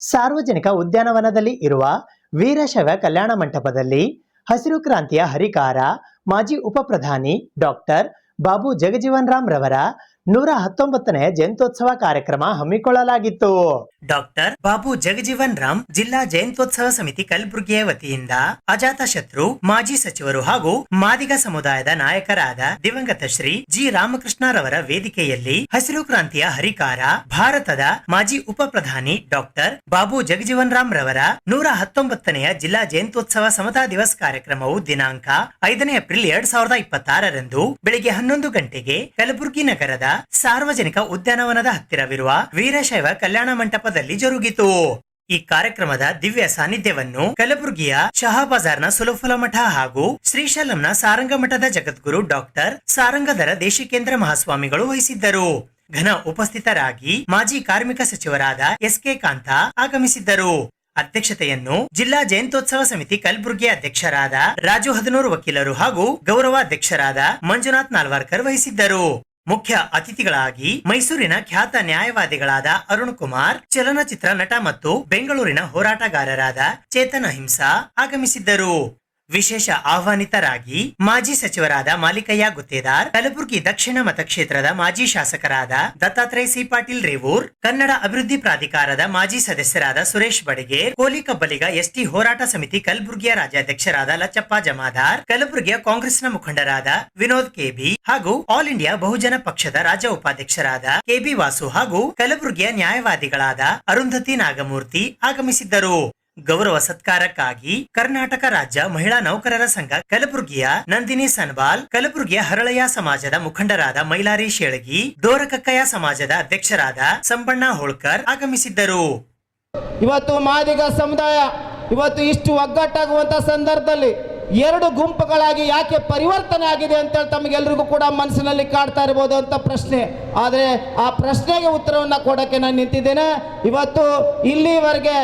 ಸಾರ್ವಜನಿಕ ಉದ್ಯಾನವನದಲ್ಲಿ ಇರುವ ವೀರಶೈವ ಕಲ್ಯಾಣ ಮಂಟಪದಲ್ಲಿ ಹಸಿರು ಕ್ರಾಂತಿಯ ಹರಿಕಾರ ಮಾಜಿ ಉಪಪ್ರಧಾನಿ ಡಾಕ್ಟರ್ ಬಾಬು ಜಗಜೀವನ್ ರಾಮ್ ರವರ 119ನೇ ಜಯಂತ್ಯೋತ್ಸವ ಕಾರ್ಯಕ್ರಮ ಹಮ್ಮಿಕೊಳ್ಳಲಾಗಿತ್ತು. ಡಾಕ್ಟರ್ ಬಾಬು ಜಗಜೀವನ್ ರಾಮ್ ಜಿಲ್ಲಾ ಜಯಂತ್ಯೋತ್ಸವ ಸಮಿತಿ ಕಲಬುರಗಿಯ ವತಿಯಿಂದ ಅಜಾತಶತ್ರು ಮಾಜಿ ಸಚಿವರು ಹಾಗೂ ಮಾದಿಗ ಸಮುದಾಯದ ನಾಯಕರಾದ ದಿವಂಗತ ಶ್ರೀ ಜಿ ರಾಮಕೃಷ್ಣರವರ ವೇದಿಕೆಯಲ್ಲಿ ಹಸಿರು ಕ್ರಾಂತಿಯ ಹರಿಕಾರ ಭಾರತದ ಮಾಜಿ ಉಪಪ್ರಧಾನಿ ಡಾಕ್ಟರ್ ಬಾಬು ಜಗಜೀವನ್ ರಾಮ್ ರವರ 119ನೆಯ ಜಿಲ್ಲಾ ಜಯಂತ್ಯೋತ್ಸವ ಸಮತಾ ದಿವಸ್ ಕಾರ್ಯಕ್ರಮವು ದಿನಾಂಕ 5ನೇ ಏಪ್ರಿಲ್ 2026ರಂದು ಬೆಳಿಗ್ಗೆ 11 ಗಂಟೆಗೆ ಕಲಬುರಗಿ ನಗರದ ಸಾರ್ವಜನಿಕ ಉದ್ಯಾನವನದ ಹತ್ತಿರವಿರುವ ವೀರಶೈವ ಕಲ್ಯಾಣ ಮಂಟಪದಲ್ಲಿ ಜರುಗಿತು. ಈ ಕಾರ್ಯಕ್ರಮದ ದಿವ್ಯ ಸಾನ್ನಿಧ್ಯವನ್ನು ಕಲಬುರಗಿಯ ಶಹಾಬಾಜಾರ್ನ ಸುಲಫುಲ ಮಠ ಹಾಗೂ ಶ್ರೀಶೈಲಂನ ಸಾರಂಗ ಮಠದ ಜಗದ್ಗುರು ಡಾಕ್ಟರ್ ಸಾರಂಗಧರ ದೇಶಿಕೇಂದ್ರ ಮಹಾಸ್ವಾಮಿಗಳು ವಹಿಸಿದ್ದರು. ಘನ ಉಪಸ್ಥಿತರಾಗಿ ಮಾಜಿ ಕಾರ್ಮಿಕ ಸಚಿವರಾದ ಎಸ್.ಕೆ. ಕಾಂತ ಆಗಮಿಸಿದ್ದರು. ಅಧ್ಯಕ್ಷತೆಯನ್ನು ಜಿಲ್ಲಾ ಜಯಂತ್ಯೋತ್ಸವ ಸಮಿತಿ ಕಲಬುರಗಿ ಅಧ್ಯಕ್ಷರಾದ ರಾಜು ಹದನೂರ್ ವಕೀಲರು ಹಾಗೂ ಗೌರವ ಅಧ್ಯಕ್ಷರಾದ ಮಂಜುನಾಥ್ ನಾಲ್ವಾರ್ಕರ್ ವಹಿಸಿದ್ದರು. ಮುಖ್ಯ ಅತಿಥಿಗಳಾಗಿ ಮೈಸೂರಿನ ಖ್ಯಾತ ನ್ಯಾಯವಾದಿಗಳಾದ ಅರುಣ್ ಕುಮಾರ್, ಚಲನಚಿತ್ರ ನಟ ಮತ್ತು ಬೆಂಗಳೂರಿನ ಹೋರಾಟಗಾರರಾದ ಚೇತನ್ ಅಹಿಂಸಾ ಆಗಮಿಸಿದ್ದರು. ವಿಶೇಷ ಆಹ್ವಾನಿತರಾಗಿ ಮಾಜಿ ಸಚಿವರಾದ ಮಾಲಿಕಯ್ಯ ಗುತ್ತೇದಾರ್, ಕಲಬುರಗಿ ದಕ್ಷಿಣ ಮತಕ್ಷೇತ್ರದ ಮಾಜಿ ಶಾಸಕರಾದ ದತ್ತಾತ್ರೇಯ ಸಿ ಪಾಟೀಲ್ ರೇವೂರ್, ಕನ್ನಡ ಅಭಿವೃದ್ಧಿ ಪ್ರಾಧಿಕಾರದ ಮಾಜಿ ಸದಸ್ಯರಾದ ಸುರೇಶ್ ಬಡಗೇರ್, ಕೋಲಿ ಕಬ್ಬಲಿಗ ಎಸ್ಟಿ ಹೋರಾಟ ಸಮಿತಿ ಕಲಬುರಗಿಯ ರಾಜ್ಯಾಧ್ಯಕ್ಷರಾದ ಲಚ್ಚಪ್ಪ ಜಮಾದಾರ್, ಕಲಬುರಗಿಯ ಕಾಂಗ್ರೆಸ್ನ ಮುಖಂಡರಾದ ವಿನೋದ್ ಕೆಬಿ ಹಾಗೂ ಆಲ್ ಇಂಡಿಯಾ ಬಹುಜನ ಪಕ್ಷದ ರಾಜ್ಯ ಉಪಾಧ್ಯಕ್ಷರಾದ ಕೆಬಿ ವಾಸು ಹಾಗೂ ಕಲಬುರಗಿಯ ನ್ಯಾಯವಾದಿಗಳಾದ ಅರುಂಧತಿ ನಾಗಮೂರ್ತಿ ಆಗಮಿಸಿದ್ದರು. ಗೌರವ ಸತ್ಕಾರಕ್ಕಾಗಿ ಕರ್ನಾಟಕ ರಾಜ್ಯ ಮಹಿಳಾ ನೌಕರರ ಸಂಘ ಕಲಬುರಗಿಯ ನಂದಿನಿ ಸನ್ವಾಲ್, ಕಲಬುರಗಿಯ ಹರಳಯ್ಯ ಸಮಾಜದ ಮುಖಂಡರಾದ ಮೈಲಾರಿ ಶೇಳಗಿ, ದೋರಕಕ್ಕಯ್ಯ ಸಮಾಜದ ಅಧ್ಯಕ್ಷರಾದ ಸಂಬಣ್ಣ ಹೋಳ್ಕರ್ ಆಗಮಿಸಿದ್ದರು. ಇವತ್ತು ಮಾದಿಗ ಸಮುದಾಯ ಇವತ್ತು ಇಷ್ಟು ಒಗ್ಗಟ್ಟಾಗುವಂತ ಸಂದರ್ಭದಲ್ಲಿ ಎರಡು ಗುಂಪುಗಳಾಗಿ ಯಾಕೆ ಪರಿವರ್ತನೆ ಆಗಿದೆ ಅಂತ ತಮಗೆಲ್ಲರಿಗೂ ಕೂಡ ಮನಸ್ಸಿನಲ್ಲಿ ಕಾಡ್ತಾ ಇರಬಹುದು ಅಂತ ಪ್ರಶ್ನೆ. ಆದರೆ ಆ ಪ್ರಶ್ನೆಗೆ ಉತ್ತರವನ್ನು ಕೊಡೋಕ್ಕೆ ನಾನು ನಿಂತಿದ್ದೇನೆ. ಇವತ್ತು ಇಲ್ಲಿವರೆಗೆ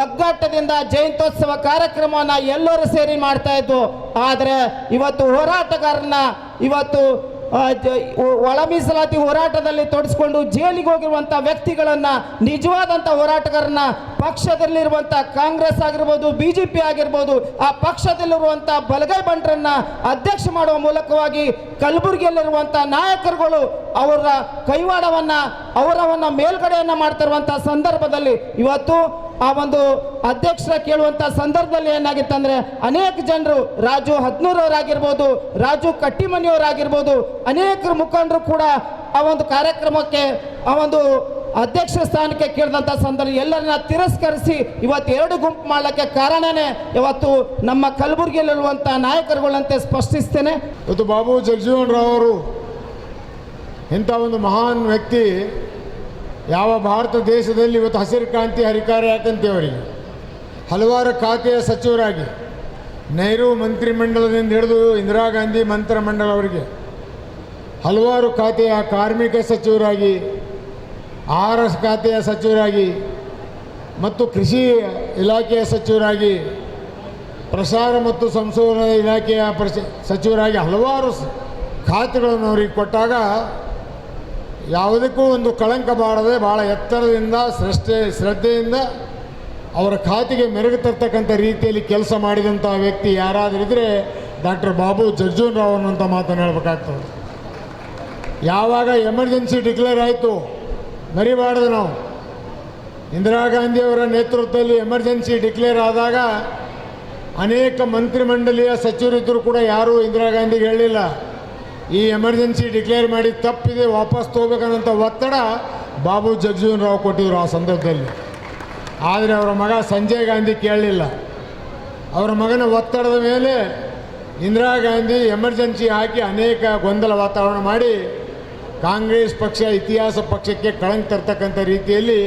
ಒಗ್ಗಟ್ಟದಿಂದ ಜಯಂತ್ಯೋತ್ಸವ ಕಾರ್ಯಕ್ರಮವನ್ನು ಎಲ್ಲರೂ ಸೇರಿ ಮಾಡ್ತಾ ಇದ್ದು, ಆದರೆ ಇವತ್ತು ಹೋರಾಟಗಾರರನ್ನ ಇವತ್ತು ಒಳ ಮೀಸಲಾತಿ ಹೋರಾಟದಲ್ಲಿ ತೊಡಸ್ಕೊಂಡು ಜೈಲಿಗೆ ಹೋಗಿರುವಂಥ ವ್ಯಕ್ತಿಗಳನ್ನು, ನಿಜವಾದಂಥ ಹೋರಾಟಗಾರನ ಪಕ್ಷದಲ್ಲಿರುವಂಥ ಕಾಂಗ್ರೆಸ್ ಆಗಿರ್ಬೋದು, BJP ಆಗಿರ್ಬೋದು, ಆ ಪಕ್ಷದಲ್ಲಿರುವಂಥ ಬಲಗೈ ಬಂಟರನ್ನ ಅಧ್ಯಕ್ಷ ಮಾಡುವ ಮೂಲಕವಾಗಿ ಕಲಬುರಗಿಯಲ್ಲಿರುವಂಥ ನಾಯಕರುಗಳು ಅವರ ಕೈವಾಡವನ್ನು ಅವರವನ್ನು ಮೇಲ್ಗಡೆಯನ್ನು ಮಾಡ್ತಿರುವಂಥ ಸಂದರ್ಭದಲ್ಲಿ ಇವತ್ತು ಆ ಒಂದು ಅಧ್ಯಕ್ಷರ ಕೇಳುವಂಥ ಸಂದರ್ಭದಲ್ಲಿ ಏನಾಗಿತ್ತಂದ್ರೆ ಅನೇಕ ಜನರು ರಾಜು ಹದ್ನೂರವರಾಗಿರ್ಬೋದು, ರಾಜು ಕಟ್ಟಿಮನಿಯವರಾಗಿರ್ಬೋದು, ಅನೇಕರು ಮುಖಂಡರು ಕೂಡ ಆ ಒಂದು ಕಾರ್ಯಕ್ರಮಕ್ಕೆ ಆ ಒಂದು ಅಧ್ಯಕ್ಷ ಸ್ಥಾನಕ್ಕೆ ಕೇಳಿದಂಥ ಸಂದರ್ಭ ಎಲ್ಲರನ್ನ ತಿರಸ್ಕರಿಸಿ ಇವತ್ತು ಎರಡು ಗುಂಪು ಮಾಡಲಿಕ್ಕೆ ಕಾರಣನೇ ಇವತ್ತು ನಮ್ಮ ಕಲಬುರಗಿಯಲ್ಲಿರುವಂಥ ನಾಯಕರುಗಳಂತೆ ಸ್ಪಷ್ಟಿಸ್ತೇನೆ. ಇವತ್ತು ಬಾಬು ಜಗಜೀವನ್ ರಾವ್ ಅವರು ಇಂಥ ಒಂದು ಮಹಾನ್ ವ್ಯಕ್ತಿ ಯಾವ ಭಾರತ ದೇಶದಲ್ಲಿ ಇವತ್ತು ಹಸಿರು ಕ್ರಾಂತಿ ಹರಿಕಾರ ಯಾಕಂತೇವರಿಗೆ ಹಲವಾರು ಖಾತೆಯ ಸಚಿವರಾಗಿ ನೆಹರು ಮಂತ್ರಿಮಂಡಲದಿಂದ ಹಿಡಿದು ಇಂದಿರಾ ಗಾಂಧಿ ಮಂತ್ರಿಮಂಡಲವರಿಗೆ ಹಲವಾರು ಖಾತೆಯ ಕಾರ್ಮಿಕ ಸಚಿವರಾಗಿ, ಆಹಾರ ಖಾತೆಯ ಸಚಿವರಾಗಿ ಮತ್ತು ಕೃಷಿ ಇಲಾಖೆಯ ಸಚಿವರಾಗಿ, ಪ್ರಸಾರ ಮತ್ತು ಸಂಶೋಧನಾ ಇಲಾಖೆಯ ಸಚಿವರಾಗಿ ಹಲವಾರು ಖಾತೆಗಳನ್ನು ಅವರಿಗೆ ಕೊಟ್ಟಾಗ ಯಾವುದಕ್ಕೂ ಒಂದು ಕಳಂಕ ಬಾರದೆ ಭಾಳ ಎತ್ತರದಿಂದ ಶ್ರದ್ಧೆಯಿಂದ ಅವರ ಖಾತೆಗೆ ಮೆರುಗು ತರ್ತಕ್ಕಂಥ ರೀತಿಯಲ್ಲಿ ಕೆಲಸ ಮಾಡಿದಂಥ ವ್ಯಕ್ತಿ ಯಾರಾದರಿದ್ದರೆ ಡಾಕ್ಟರ್ ಬಾಬು ಜಗಜೀವನ್ ರಾವ್ ಅನ್ನೋಂಥ ಮಾತನ್ನು ಹೇಳಬೇಕಾಗ್ತದೆ. ಯಾವಾಗ ಎಮರ್ಜೆನ್ಸಿ ಡಿಕ್ಲೇರ್ ಆಯಿತು ಮರಿಬಾರ್ದು ನಾವು. ಇಂದಿರಾ ಗಾಂಧಿಯವರ ನೇತೃತ್ವದಲ್ಲಿ ಎಮರ್ಜೆನ್ಸಿ ಡಿಕ್ಲೇರ್ ಆದಾಗ ಅನೇಕ ಮಂತ್ರಿಮಂಡಲೀಯ ಸಚಿವರಿದ್ದರೂ ಕೂಡ ಯಾರೂ ಇಂದಿರಾ ಗಾಂಧಿಗೆ ಹೇಳಲಿಲ್ಲ ಈ ಎಮರ್ಜೆನ್ಸಿ ಡಿಕ್ಲೇರ್ ಮಾಡಿ ತಪ್ಪಿದೆ, ವಾಪಸ್ ತಗೋಬೇಕನ್ನೋಂಥ ಒತ್ತಡ ಬಾಬು ಜಗಜೀವನ್ ರಾವ್ ಕೊಟ್ಟಿದ್ರು ಆ ಸಂದರ್ಭದಲ್ಲಿ. ಆದರೆ ಅವರ ಮಗ ಸಂಜಯ್ ಗಾಂಧಿ ಕೇಳಲಿಲ್ಲ. ಅವರ ಮಗನ ಒತ್ತಡದ ಮೇಲೆ ಇಂದಿರಾ ಗಾಂಧಿ ಎಮರ್ಜೆನ್ಸಿ ಹಾಕಿ ಅನೇಕ ಗೊಂದಲ ವಾತಾವರಣ ಮಾಡಿ ಕಾಂಗ್ರೆಸ್ ಪಕ್ಷ ಇತಿಹಾಸ ಪಕ್ಷಕ್ಕೆ ಕಳಂಕ ತರ್ತಕ್ಕಂಥ ರೀತಿಯಲ್ಲಿ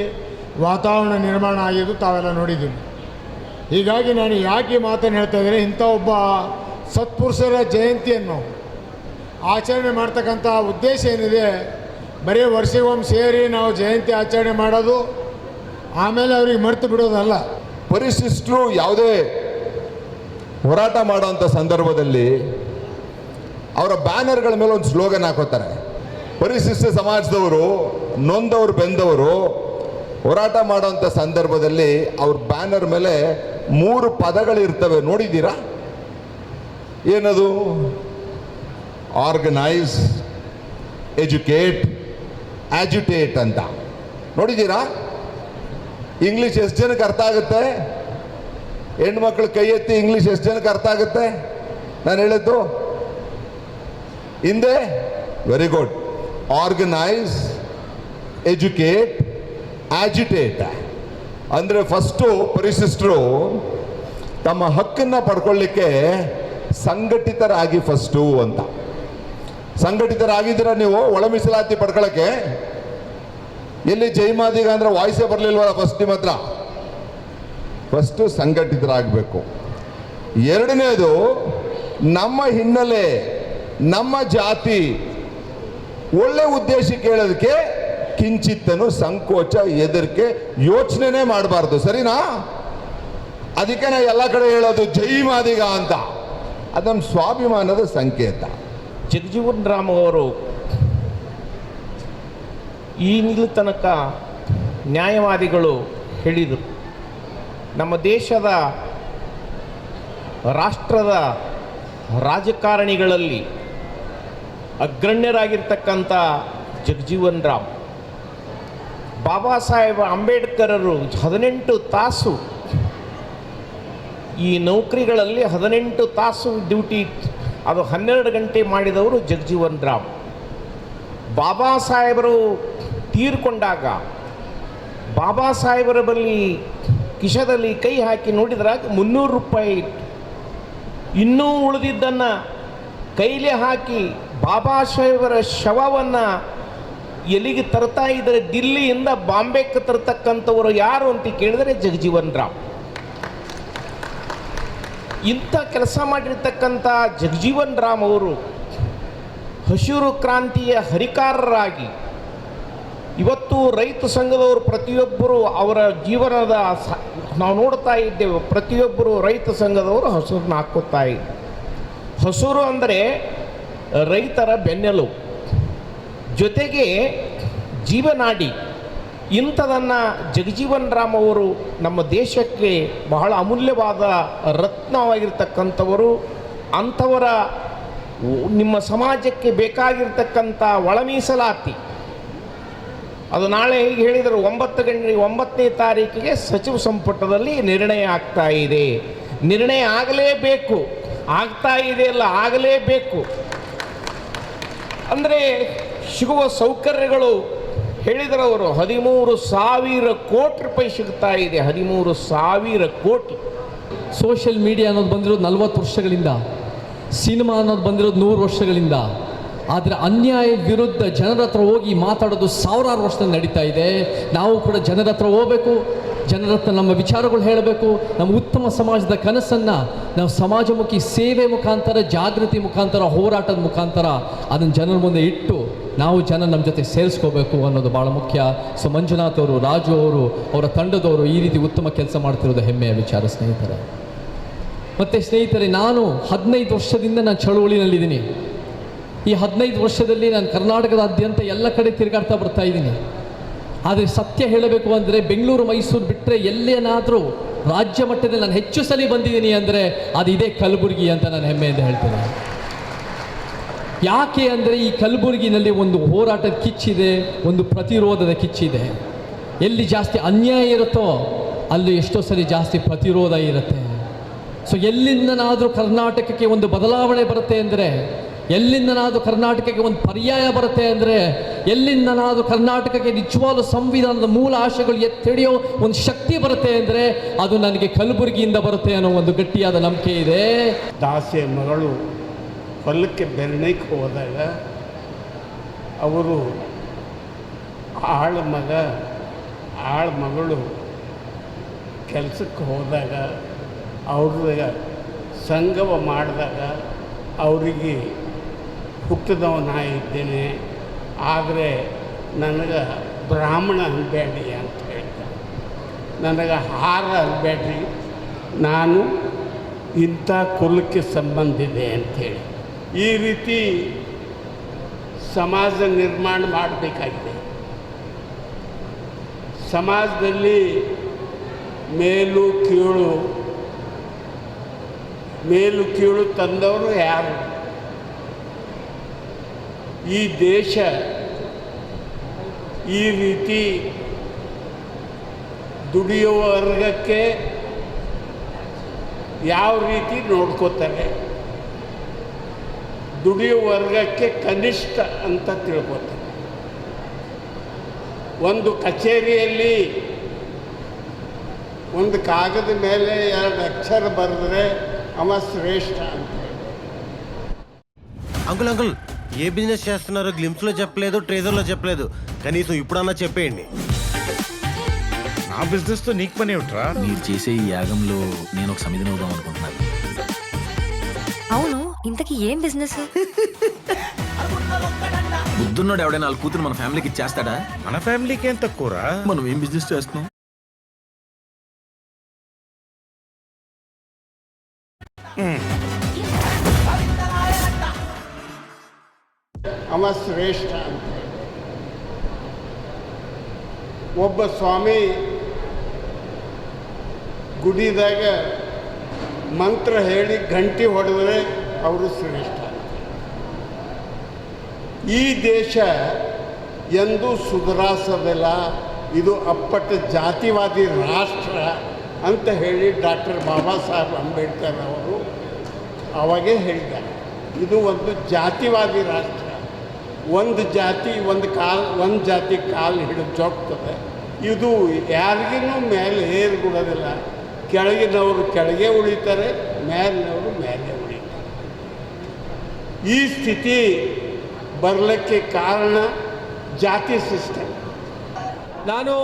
ವಾತಾವರಣ ನಿರ್ಮಾಣ ಆಗಿದ್ದು ತಾವೆಲ್ಲ ನೋಡಿದ್ದೀವಿ. ಹೀಗಾಗಿ ನಾನು ಯಾಕೆ ಮಾತನ್ನು ಹೇಳ್ತಾ ಇದ್ದೇನೆ, ಇಂಥ ಒಬ್ಬ ಸತ್ಪುರುಷರ ಜಯಂತಿಯನ್ನು ಆಚರಣೆ ಮಾಡ್ತಕ್ಕಂಥ ಉದ್ದೇಶ ಏನಿದೆ, ಬರೀ ವರ್ಷಕ್ಕೊಮ್ಮೆ ಸೇರಿ ನಾವು ಜಯಂತಿ ಆಚರಣೆ ಮಾಡೋದು ಆಮೇಲೆ ಅವ್ರಿಗೆ ಮರೆತು ಬಿಡೋದಲ್ಲ. ಪರಿಶಿಷ್ಟರು ಯಾವುದೇ ಹೋರಾಟ ಮಾಡುವಂಥ ಸಂದರ್ಭದಲ್ಲಿ ಅವರ ಬ್ಯಾನರ್ಗಳ ಮೇಲೆ ಒಂದು ಸ್ಲೋಗನ್ ಹಾಕೋತಾರೆ. ಪರಿಶಿಷ್ಟ ಸಮಾಜದವರು, ನೊಂದವರು ಬೆಂದವರು ಹೋರಾಟ ಮಾಡೋಂಥ ಸಂದರ್ಭದಲ್ಲಿ ಅವ್ರ ಬ್ಯಾನರ್ ಮೇಲೆ 3 ಪದಗಳಿರ್ತವೆ, ನೋಡಿದ್ದೀರಾ? ಏನದು? ಆರ್ಗನೈಸ್, ಎಜುಕೇಟ್, ಆಜಿಟೇಟ್ ಅಂತ. ನೋಡಿದ್ದೀರಾ? ಇಂಗ್ಲೀಷ್ ಎಷ್ಟು ಜನಕ್ಕೆ ಅರ್ಥ ಆಗುತ್ತೆ? ಹೆಣ್ಮಕ್ಳು ಕೈ ಎತ್ತಿ, ಇಂಗ್ಲೀಷ್ ಎಷ್ಟು ಜನಕ್ಕೆ ಅರ್ಥ ಆಗುತ್ತೆ ನಾನು ಹೇಳಿದ್ದು ಹಿಂದೆ? Very good. Organise, educate, agitate. ಅಂದರೆ ಫಸ್ಟು ಪರಿಶಿಷ್ಟರು ತಮ್ಮ ಹಕ್ಕನ್ನು ಪಡ್ಕೊಳ್ಳಿಕ್ಕೆ ಸಂಘಟಿತರಾಗಿ ಫಸ್ಟು ಅಂತ. ಸಂಘಟಿತರಾಗಿದ್ದೀರಾ ನೀವು ಒಳ ಮೀಸಲಾತಿ ಪಡ್ಕೊಳ್ಳೋಕ್ಕೆ? ಎಲ್ಲಿ ಜೈಮಾದಿಗ ಅಂದ್ರೆ ವಾಯ್ಸೇ ಬರಲಿಲ್ವಲ್ಲ ಫಸ್ಟ್ ನಿಮ್ಮ ಹತ್ರ? ಫಸ್ಟು ಸಂಘಟಿತರಾಗಬೇಕು. ಎರಡನೇದು, ನಮ್ಮ ಹಿನ್ನೆಲೆ, ನಮ್ಮ ಜಾತಿ, ಒಳ್ಳೆ ಉದ್ದೇಶ ಕೇಳೋದಕ್ಕೆ ಕಿಂಚಿತ್ತನು ಸಂಕೋಚ, ಹೆದರಿಕೆ, ಯೋಚನೆ ಮಾಡಬಾರ್ದು. ಸರಿನಾ? ಅದಕ್ಕೆ ನಾ ಎಲ್ಲ ಕಡೆ ಹೇಳೋದು ಜೈ ಮಾದಿಗ ಅಂತ. ಅದು ನಮ್ಮ ಸ್ವಾಭಿಮಾನದ ಸಂಕೇತ. ಜಗಜೀವನ್ ರಾಮ್ ಅವರು ಈಗಲೂ ತನಕ ನ್ಯಾಯವಾದಿಗಳು ಹೇಳಿದರು, ನಮ್ಮ ದೇಶದ ರಾಷ್ಟ್ರದ ರಾಜಕಾರಣಿಗಳಲ್ಲಿ ಅಗ್ರಣ್ಯರಾಗಿರ್ತಕ್ಕಂಥ ಜಗಜೀವನ್ ರಾಮ್, ಬಾಬಾ ಸಾಹೇಬ್ ಅಂಬೇಡ್ಕರರು 18 ತಾಸು ಈ ನೌಕರಿಗಳಲ್ಲಿ 18 ತಾಸು ಡ್ಯೂಟಿ, ಅದು 12 ಗಂಟೆ ಮಾಡಿದವರು ಜಗಜೀವನ್ ರಾಮ್. ಬಾಬಾ ಸಾಹೇಬರು ತೀರ್ಕೊಂಡಾಗ ಬಾಬಾ ಸಾಹೇಬರ ಬಳಿ ಕಿಶದಲ್ಲಿ ಕೈ ಹಾಕಿ ನೋಡಿದ್ರಾಗ 300 ರೂಪಾಯಿ ಇತ್ತು. ಇನ್ನೂ ಉಳಿದಿದ್ದನ್ನು ಕೈಲೇ ಹಾಕಿ ಬಾಬಾ ಸಾಹೇಬರ ಶವವನ್ನು ಎಲ್ಲಿಗೆ ತರ್ತಾ ಇದ್ದಾರೆ? ದಿಲ್ಲಿಯಿಂದ ಬಾಂಬೆಗೆ ತರ್ತಕ್ಕಂಥವರು ಯಾರು ಅಂತ ಕೇಳಿದರೆ ಜಗಜೀವನ್ ರಾಮ್. ಇಂಥ ಕೆಲಸ ಮಾಡಿರ್ತಕ್ಕಂಥ ಜಗಜೀವನ್ ರಾಮ್ ಅವರು ಹಸಿರು ಕ್ರಾಂತಿಯ ಹರಿಕಾರರಾಗಿ ಇವತ್ತು ರೈತ ಸಂಘದವರು ಪ್ರತಿಯೊಬ್ಬರು ಅವರ ಜೀವನದ ನಾವು ನೋಡ್ತಾ ಇದ್ದೇವೆ. ಪ್ರತಿಯೊಬ್ಬರು ರೈತ ಸಂಘದವರು ಹಸುರನ್ನ ಹಾಕುತ್ತಾ ಇದ್ದಾರೆ. ಹಸುರು ಅಂದರೆ ರೈತರ ಬೆನ್ನೆಲುಬು, ಜೊತೆಗೆ ಜೀವನಾಡಿ. ಇಂಥದನ್ನು ಜಗಜೀವನ್ ರಾಮ್ ಅವರು ನಮ್ಮ ದೇಶಕ್ಕೆ ಬಹಳ ಅಮೂಲ್ಯವಾದ ರತ್ನವಾಗಿರ್ತಕ್ಕಂಥವರು. ಅಂಥವರ ನಿಮ್ಮ ಸಮಾಜಕ್ಕೆ ಬೇಕಾಗಿರ್ತಕ್ಕಂಥ ಒಳ ಮೀಸಲಾತಿ ಅದು ನಾಳೆ ಈಗ ಹೇಳಿದರು 9ನೇ ತಾರೀಕಿಗೆ ಸಚಿವ ಸಂಪುಟದಲ್ಲಿ ನಿರ್ಣಯ ಆಗ್ತಾ ಇದೆ. ನಿರ್ಣಯ ಆಗಲೇಬೇಕು, ಆಗ್ತಾ ಇದೆ ಅಲ್ಲ, ಆಗಲೇಬೇಕು. ಅಂದರೆ ಸಿಗುವ ಸೌಕರ್ಯಗಳು ಹೇಳಿದರವರು 13,000 ಕೋಟಿ ರೂಪಾಯಿ ಸಿಗ್ತಾ ಇದೆ. 13,000 ಕೋಟಿ. ಸೋಷಿಯಲ್ ಮೀಡಿಯಾ ಅನ್ನೋದು ಬಂದಿರೋದು 40 ವರ್ಷಗಳಿಂದ, ಸಿನಿಮಾ ಅನ್ನೋದು ಬಂದಿರೋದು 100 ವರ್ಷಗಳಿಂದ. ಆದರೆ ಅನ್ಯಾಯ ವಿರುದ್ಧ ಜನರ ಹತ್ರ ಹೋಗಿ ಮಾತಾಡೋದು 1000 ವರ್ಷದಲ್ಲಿ ನಡೀತಾ ಇದೆ. ನಾವು ಕೂಡ ಜನರ ಹತ್ರ ಹೋಗಬೇಕು, ಜನರ ಹತ್ರ ನಮ್ಮ ವಿಚಾರಗಳು ಹೇಳಬೇಕು. ನಮ್ಮ ಉತ್ತಮ ಸಮಾಜದ ಕನಸನ್ನು ನಾವು ಸಮಾಜಮುಖಿ ಸೇವೆ ಮುಖಾಂತರ, ಜಾಗೃತಿ ಮುಖಾಂತರ, ಹೋರಾಟದ ಮುಖಾಂತರ ಅದನ್ನು ಜನರ ಮುಂದೆ ಇಟ್ಟು ನಾವು ನಮ್ಮ ಜೊತೆ ಸೇರಿಸ್ಕೋಬೇಕು ಅನ್ನೋದು ಭಾಳ ಮುಖ್ಯ. ಸೊ ಮಂಜುನಾಥ್ ಅವರು, ರಾಜು ಅವರು, ಅವರ ತಂಡದವರು ಈ ರೀತಿ ಉತ್ತಮ ಕೆಲಸ ಮಾಡ್ತಿರೋದು ಹೆಮ್ಮೆಯ ವಿಚಾರ ಸ್ನೇಹಿತರೆ. ಮತ್ತು ಸ್ನೇಹಿತರೆ, ನಾನು 15 ವರ್ಷದಿಂದ ನಾನು ಚಳುವಳಿನಲ್ಲಿದ್ದೀನಿ. ಈ 15 ವರ್ಷದಲ್ಲಿ ನಾನು ಕರ್ನಾಟಕದಾದ್ಯಂತ ಎಲ್ಲ ಕಡೆ ತಿರುಗಾಡ್ತಾ ಬರ್ತಾ ಇದ್ದೀನಿ. ಆದರೆ ಸತ್ಯ ಹೇಳಬೇಕು ಅಂದರೆ ಬೆಂಗಳೂರು, ಮೈಸೂರು ಬಿಟ್ಟರೆ ಎಲ್ಲೇನಾದರೂ ರಾಜ್ಯ ಮಟ್ಟದಲ್ಲಿ ನಾನು ಹೆಚ್ಚು ಸಲ ಬಂದಿದ್ದೀನಿ ಅಂದರೆ ಅದು ಇದೇ ಕಲಬುರಗಿ ಅಂತ ನಾನು ಹೆಮ್ಮೆಯಿಂದ ಹೇಳ್ತೇನೆ. ಯಾಕೆ ಅಂದರೆ ಈ ಕಲಬುರಗಿನಲ್ಲಿ ಒಂದು ಹೋರಾಟದ ಕಿಚ್ಚಿದೆ, ಒಂದು ಪ್ರತಿರೋಧದ ಕಿಚ್ಚಿದೆ. ಎಲ್ಲಿ ಜಾಸ್ತಿ ಅನ್ಯಾಯ ಇರುತ್ತೋ ಅಲ್ಲಿ ಎಷ್ಟೋ ಸಲ ಜಾಸ್ತಿ ಪ್ರತಿರೋಧ ಇರುತ್ತೆ. ಸೊ ಎಲ್ಲಿಂದನಾದರೂ ಕರ್ನಾಟಕಕ್ಕೆ ಒಂದು ಬದಲಾವಣೆ ಬರುತ್ತೆ ಅಂದರೆ, ಎಲ್ಲಿಂದನಾದರೂ ಕರ್ನಾಟಕಕ್ಕೆ ಒಂದು ಪರ್ಯಾಯ ಬರುತ್ತೆ ಅಂದರೆ, ಎಲ್ಲಿಂದನಾದರೂ ಕರ್ನಾಟಕಕ್ಕೆ ನಿಜವಾದ ಸಂವಿಧಾನದ ಮೂಲ ಆಶಯಗಳು ಎತ್ತಿಡಿಯೋ ಒಂದು ಶಕ್ತಿ ಬರುತ್ತೆ ಅಂದರೆ ಅದು ನನಗೆ ಕಲಬುರಗಿಯಿಂದ ಬರುತ್ತೆ ಅನ್ನೋ ಒಂದು ಗಟ್ಟಿಯಾದ ನಂಬಿಕೆ ಇದೆ. ದಾಸೆ ಮಗಳು ಹೊಲಕ್ಕೆ ಬೆರಣಕ್ಕೆ ಹೋದಾಗ ಅವರು ಆಳ ಮಗಳು ಕೆಲಸಕ್ಕೆ ಹೋದಾಗ ಅವ್ರ ಸಂಗಮ ಮಾಡಿದಾಗ ಅವರಿಗೆ ಹುಟ್ಟಿದವ ನಾ ಇದ್ದೇನೆ, ಆದರೆ ನನಗೆ ಬ್ರಾಹ್ಮಣ ಅನ್ಬೇಡಿ ಅಂತ ಹೇಳ್ತಾರೆ. ನನಗೆ ಹಾರ ಅನ್ಬೇಡ್ರಿ, ನಾನು ಇಂಥ ಕುಲಕ್ಕೆ ಸಂಬಂಧಿದೆ ಅಂಥೇಳಿ ಈ ರೀತಿ ಸಮಾಜ ನಿರ್ಮಾಣ ಮಾಡಬೇಕಾಗಿದೆ. ಸಮಾಜದಲ್ಲಿ ಮೇಲು ಕೀಳು ತಂದವರು ಯಾರು? ಈ ದೇಶ ಈ ರೀತಿ ದುಡಿಯುವ ವರ್ಗಕ್ಕೆ ಯಾವ ರೀತಿ ನೋಡ್ಕೋತಾರೆ? ದುಡಿಯುವ ವರ್ಗಕ್ಕೆ ಕನಿಷ್ಠ ಅಂತ ತಿಳ್ಕೊತಾರೆ. ಒಂದು ಕಚೇರಿಯಲ್ಲಿ ಒಂದು ಕಾಗದ ಮೇಲೆ 2 ಅಕ್ಷರ ಬರೆದ್ರೆ అవ శ్రేష్ఠ అంటే. అంకుల్ ఏ బిజినెస్ చేస్తున్నారో గ్లిమ్స్ లో చెప్పలేదు, ట్రేజర్ లో చెప్పలేదు, కనీసం ఇప్పుడన్నా చెప్పేయండి. నా బిజినెస్ తో నీకు పని ఏమిట్రా? మీరు చేసే ఈ యాగంలో నేను ఒక సమిధిని అవుదాం అనుకుంటున్నాను. అవును, ఇంతకీ ఏం బిజినెస్? బుద్ధున్నోడు ఎవడైనా వాళ్ళ కూతురు మన ఫ్యామిలీకి ఇచ్చేస్తాడా? మన ఫ్యామిలీకి ఏం తక్కువరా? మనం ఏం బిజినెస్ చేస్తున్నాం? ಅವ ಶ್ರೇಷ್ಠ ಅಂತ. ಒಬ್ಬ ಸ್ವಾಮಿ ಗುಡಿದಾಗ ಮಂತ್ರ ಹೇಳಿ ಗಂಟೆ ಹೊಡೆದರೆ ಅವರು ಶ್ರೇಷ್ಠ. ಈ ದೇಶ ಎಂದೂ ಸುಧಾರಿಸೋದಿಲ್ಲ, ಇದು ಅಪ್ಪಟ ಜಾತಿವಾದಿ ರಾಷ್ಟ್ರ ಅಂತ ಹೇಳಿ ಡಾಕ್ಟರ್ ಬಾಬಾ ಸಾಹೇಬ್ ಅಂಬೇಡ್ಕರ್ ಅವರು ಅವಾಗೇ ಹೇಳಿದ್ದಾರೆ. ಇದು ಒಂದು ಜಾತಿವಾದಿ ರಾಷ್ಟ್ರ. ಒಂದು ಜಾತಿ ಒಂದು ಜಾತಿ ಕಾಲು ಹಿಡಿದು ಜೋಗ್ತದೆ. ಇದು ಯಾರಿಗೂ ಮೇಲೆ ಏರ್ಬಿಡೋದಿಲ್ಲ. ಕೆಳಗಿನವರು ಕೆಳಗೆ ಉಳಿತಾರೆ, ಮೇಲಿನವರು ಮೇಲೆ ಉಳಿತಾರೆ. ಈ ಸ್ಥಿತಿ ಬರಲಿಕ್ಕೆ ಕಾರಣ ಜಾತಿ ಸಿಸ್ಟಮ್. ನಾನು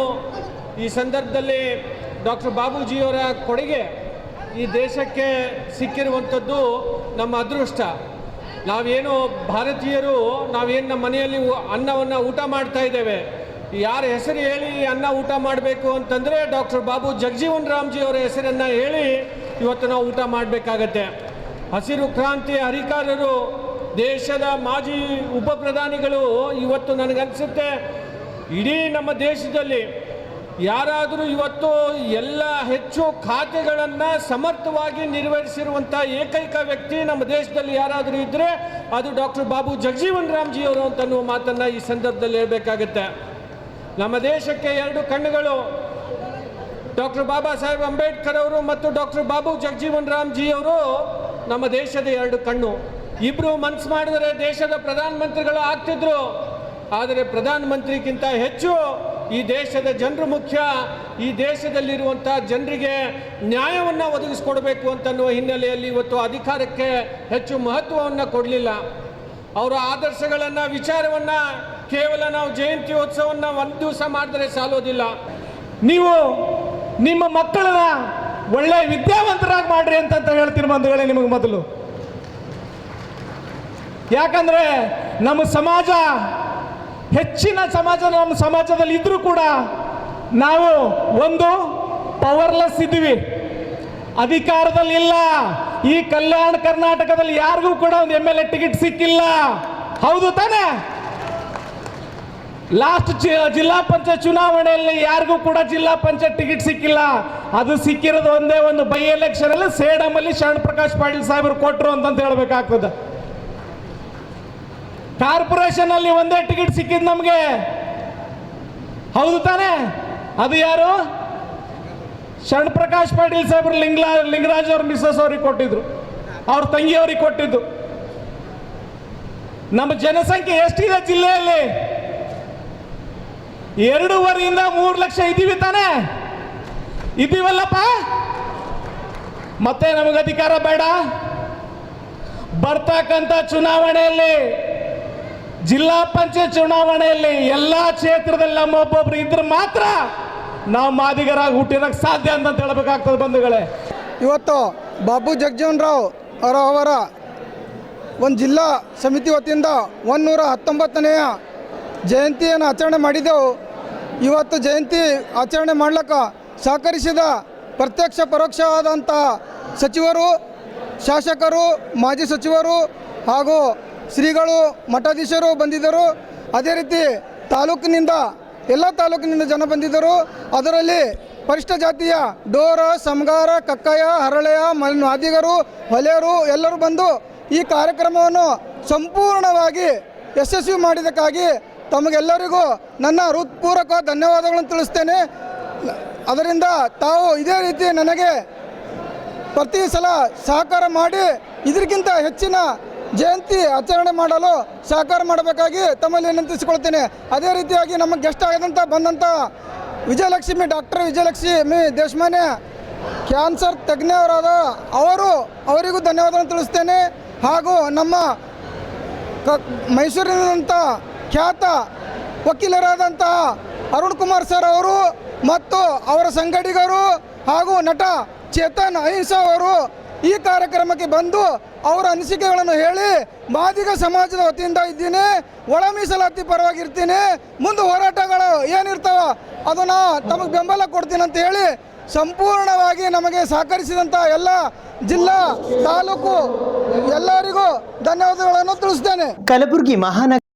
ಈ ಸಂದರ್ಭದಲ್ಲಿ ಡಾಕ್ಟರ್ ಬಾಬೂಜಿಯವರ ಕೊಡುಗೆ ಈ ದೇಶಕ್ಕೆ ಸಿಕ್ಕಿರುವಂಥದ್ದು ನಮ್ಮ ಅದೃಷ್ಟ. ನಾವೇನು ಭಾರತೀಯರು, ನಾವೇನು ನಮ್ಮ ಮನೆಯಲ್ಲಿ ಅನ್ನವನ್ನು ಊಟ ಮಾಡ್ತಾ ಇದ್ದೇವೆ, ಯಾರ ಹೆಸರು ಹೇಳಿ ಅನ್ನ ಊಟ ಮಾಡಬೇಕು ಅಂತಂದರೆ ಡಾಕ್ಟರ್ ಬಾಬು ಜಗಜೀವನ್ ರಾಮ್ಜಿಯವರ ಹೆಸರನ್ನು ಹೇಳಿ ಇವತ್ತು ನಾವು ಊಟ ಮಾಡಬೇಕಾಗತ್ತೆ. ಹಸಿರು ಕ್ರಾಂತಿಯ ಹರಿಕಾರರು, ದೇಶದ ಮಾಜಿ ಉಪ ಪ್ರಧಾನಿಗಳು. ಇವತ್ತು ನನಗನ್ಸುತ್ತೆ ಇಡೀ ನಮ್ಮ ದೇಶದಲ್ಲಿ ಯಾರಾದರೂ ಇವತ್ತು ಎಲ್ಲ ಹೆಚ್ಚು ಖಾತೆಗಳನ್ನು ಸಮರ್ಥವಾಗಿ ನಿರ್ವಹಿಸಿರುವಂಥ ಏಕೈಕ ವ್ಯಕ್ತಿ ನಮ್ಮ ದೇಶದಲ್ಲಿ ಯಾರಾದರೂ ಇದ್ದರೆ ಅದು ಡಾಕ್ಟರ್ ಬಾಬು ಜಗಜೀವನ್ ರಾಮ್ಜಿಯವರು ಅಂತನ್ನುವ ಮಾತನ್ನು ಈ ಸಂದರ್ಭದಲ್ಲಿ ಹೇಳಬೇಕಾಗುತ್ತೆ. ನಮ್ಮ ದೇಶಕ್ಕೆ 2 ಕಣ್ಣುಗಳು, ಡಾಕ್ಟರ್ ಬಾಬಾ ಸಾಹೇಬ್ ಅಂಬೇಡ್ಕರ್ ಅವರು ಮತ್ತು ಡಾಕ್ಟರ್ ಬಾಬು ಜಗಜೀವನ್ ರಾಮ್ಜಿಯವರು ನಮ್ಮ ದೇಶದ 2 ಕಣ್ಣು. ಇಬ್ಬರು ಮನಸ್ಸು ಮಾಡಿದರೆ ದೇಶದ ಪ್ರಧಾನಮಂತ್ರಿಗಳು ಆಗ್ತಿದ್ರು. ಆದರೆ ಪ್ರಧಾನಮಂತ್ರಿಗಿಂತ ಹೆಚ್ಚು ಈ ದೇಶದ ಜನರು ಮುಖ್ಯ. ಈ ದೇಶದಲ್ಲಿರುವಂಥ ಜನರಿಗೆ ನ್ಯಾಯವನ್ನು ಒದಗಿಸ್ಕೊಡ್ಬೇಕು ಅಂತನ್ನುವ ಹಿನ್ನೆಲೆಯಲ್ಲಿ ಇವತ್ತು ಅಧಿಕಾರಕ್ಕೆ ಹೆಚ್ಚು ಮಹತ್ವವನ್ನು ಕೊಡಲಿಲ್ಲ. ಅವರ ಆದರ್ಶಗಳನ್ನು, ವಿಚಾರವನ್ನು ಕೇವಲ ನಾವು ಜಯಂತ್ಯೋತ್ಸವವನ್ನು ಒಂದು ದಿವಸ ಮಾಡಿದ್ರೆ ಸಾಲೋದಿಲ್ಲ. ನೀವು ನಿಮ್ಮ ಮಕ್ಕಳನ್ನ ಒಳ್ಳೆಯ ವಿದ್ಯಾವಂತರಾಗಿ ಮಾಡ್ರಿ ಅಂತ ಹೇಳ್ತೀನಿ ಬಂಧುಗಳೇ. ನಿಮಗೆ ಮೊದಲು ಯಾಕಂದರೆ ನಮ್ಮ ಸಮಾಜ, ಹೆಚ್ಚಿನ ಸಮಾಜ ನಮ್ಮ ಸಮಾಜದಲ್ಲಿ ಇದ್ರೂ ಕೂಡ ನಾವು ಒಂದು ಪವರ್ಲೆಸ್ ಇದ್ದೀವಿ, ಅಧಿಕಾರದಲ್ಲಿ ಇಲ್ಲ. ಈ ಕಲ್ಯಾಣ ಕರ್ನಾಟಕದಲ್ಲಿ ಯಾರಿಗೂ ಕೂಡ ಒಂದು MLA ಟಿಕೆಟ್ ಸಿಕ್ಕಿಲ್ಲ, ಹೌದು ತಾನೇ? ಲಾಸ್ಟ್ ಜಿಲ್ಲಾ ಪಂಚಾಯತ್ ಚುನಾವಣೆಯಲ್ಲಿ ಯಾರಿಗೂ ಕೂಡ ಜಿಲ್ಲಾ ಪಂಚಾಯತ್ ಟಿಕೆಟ್ ಸಿಕ್ಕಿಲ್ಲ. ಅದು ಸಿಕ್ಕಿರೋದು ಒಂದೇ ಒಂದು ಬೈ ಎಲೆಕ್ಷನ್ ಅಲ್ಲಿ ಸೇಡಮಲ್ಲಿ ಶರಣ್ ಪ್ರಕಾಶ್ ಪಾಟೀಲ್ ಸಾಹೇಬರು ಕೊಟ್ಟರು ಅಂತ ಹೇಳ್ಬೇಕಾಗ್ತದೆ. ಕಾರ್ಪೊರೇಷನ್ ಅಲ್ಲಿ ಒಂದೇ ಟಿಕೆಟ್ ಸಿಕ್ಕಿದ್ ನಮಗೆ, ಹೌದು ತಾನೇ? ಅದು ಯಾರು? ಶರಣ್ ಪ್ರಕಾಶ್ ಪಾಟೀಲ್ ಸಾಹೇಬರು ಲಿಂಗರಾಜ್ ಅವ್ರ ಮಿಸಸ್ ಅವ್ರಿಗೆ ಕೊಟ್ಟಿದ್ರು, ಅವ್ರ ತಂಗಿಯವ್ರಿಗೆ ಕೊಟ್ಟಿದ್ದು. ನಮ್ಮ ಜನಸಂಖ್ಯೆ ಎಷ್ಟಿದೆ ಜಿಲ್ಲೆಯಲ್ಲಿ? 2.5 3 ಲಕ್ಷ ಇದ್ದೀವಿ ತಾನೇ? ಇದ್ದೀವಲ್ಲಪ್ಪ. ಮತ್ತೆ ನಮಗೆ ಅಧಿಕಾರ ಬೇಡ? ಬರ್ತಕ್ಕಂಥ ಚುನಾವಣೆಯಲ್ಲಿ, ಜಿಲ್ಲಾ ಪಂಚಾಯತ್ ಚುನಾವಣೆಯಲ್ಲಿ ಎಲ್ಲ ಕ್ಷೇತ್ರದಲ್ಲಿ ನಮ್ಮೊಬ್ಬೊಬ್ರು ಇದ್ರೆ ಮಾತ್ರ ನಾವು ಮಾದಿಗರಾಗಿ ಹುಟ್ಟಿರೋಕ್ಕೆ ಸಾಧ್ಯ ಅಂತ ಹೇಳಬೇಕಾಗ್ತದೆ ಬಂಧುಗಳೇ. ಇವತ್ತು ಬಾಬು ಜಗಜೀವನ್ ರಾವ್ ಅವರ ಒಂದು ಜಿಲ್ಲಾ ಸಮಿತಿ ವತಿಯಿಂದ 119ನೆಯ ಜಯಂತಿಯನ್ನು ಆಚರಣೆ ಮಾಡಿದೆವು. ಇವತ್ತು ಜಯಂತಿ ಆಚರಣೆ ಮಾಡ್ಲಿಕ್ಕೆ ಸಹಕರಿಸಿದ ಪ್ರತ್ಯಕ್ಷ ಪರೋಕ್ಷವಾದಂಥ ಸಚಿವರು, ಶಾಸಕರು, ಮಾಜಿ ಸಚಿವರು ಹಾಗೂ ಶ್ರೀಗಳು, ಮಠಾಧೀಶರು ಬಂದಿದ್ದರು. ಅದೇ ರೀತಿ ತಾಲೂಕಿನಿಂದ ಎಲ್ಲ ತಾಲೂಕಿನಿಂದ ಜನ ಬಂದಿದ್ದರು. ಅದರಲ್ಲಿ ಪರಿಷ್ಠ ಜಾತಿಯ ಡೋರ, ಸಮಗಾರ, ಕಕ್ಕಯ್ಯ, ಹರಳೆಯ, ಮಾದಿಗರು, ಹೊಲೆಯರು ಎಲ್ಲರೂ ಬಂದು ಈ ಕಾರ್ಯಕ್ರಮವನ್ನು ಸಂಪೂರ್ಣವಾಗಿ ಯಶಸ್ವಿ ಮಾಡಿದ್ದಕ್ಕಾಗಿ ತಮಗೆಲ್ಲರಿಗೂ ನನ್ನ ಹೃತ್ಪೂರ್ವಕ ಧನ್ಯವಾದಗಳನ್ನು ತಿಳಿಸ್ತೇನೆ. ಅದರಿಂದ ತಾವು ಇದೇ ರೀತಿ ನನಗೆ ಪ್ರತಿ ಸಲ ಸಹಕಾರ ಮಾಡಿ ಇದಕ್ಕಿಂತ ಹೆಚ್ಚಿನ ಜಯಂತಿ ಆಚರಣೆ ಮಾಡಲು ಸಹಕಾರ ಮಾಡಬೇಕಾಗಿ ತಮ್ಮಲ್ಲಿ ವಿನಂತಿಸಿಕೊಳ್ತೇನೆ. ಅದೇ ರೀತಿಯಾಗಿ ನಮ್ಮ ಗೆಸ್ಟ್ ಆಗದಂಥ ಬಂದಂಥ ಡಾಕ್ಟರ್ ವಿಜಯಲಕ್ಷ್ಮಿ ದೇಶಮಾನ್ಯ ಕ್ಯಾನ್ಸರ್ ತಜ್ಞರಾದ ಅವರಿಗೂ ಧನ್ಯವಾದಗಳನ್ನು ತಿಳಿಸ್ತೇನೆ. ಹಾಗೂ ನಮ್ಮ ಮೈಸೂರಿನಂಥ ಖ್ಯಾತ ವಕೀಲರಾದಂತಹ ಅರುಣ್ ಕುಮಾರ್ ಸರ್ ಅವರು ಮತ್ತು ಅವರ ಸಂಗಡಿಗರು ಹಾಗೂ ನಟ ಚೇತನ್ ಅಹಿಂಸಾ ಅವರು ಈ ಕಾರ್ಯಕ್ರಮಕ್ಕೆ ಬಂದು ಅವರ ಅನಿಸಿಕೆಗಳನ್ನು ಹೇಳಿ ಮಾದಿಗ ಸಮಾಜದ ವತಿಯಿಂದ ಇದ್ದೀನಿ, ಒಳ ಮೀಸಲಾತಿ ಪರವಾಗಿರ್ತೀನಿ, ಮುಂದೆ ಹೋರಾಟಗಳು ಏನಿರ್ತಾವ ಅದನ್ನು ತಮಗೆ ಬೆಂಬಲ ಕೊಡ್ತೀನಿ ಅಂತ ಹೇಳಿ ಸಂಪೂರ್ಣವಾಗಿ ನಮಗೆ ಸಹಕರಿಸಿದಂಥ ಎಲ್ಲ ಜಿಲ್ಲಾ ತಾಲೂಕು ಎಲ್ಲರಿಗೂ ಧನ್ಯವಾದಗಳನ್ನು ತಿಳಿಸ್ತೇನೆ. ಕಲಬುರಗಿ ಮಹಾನಗರ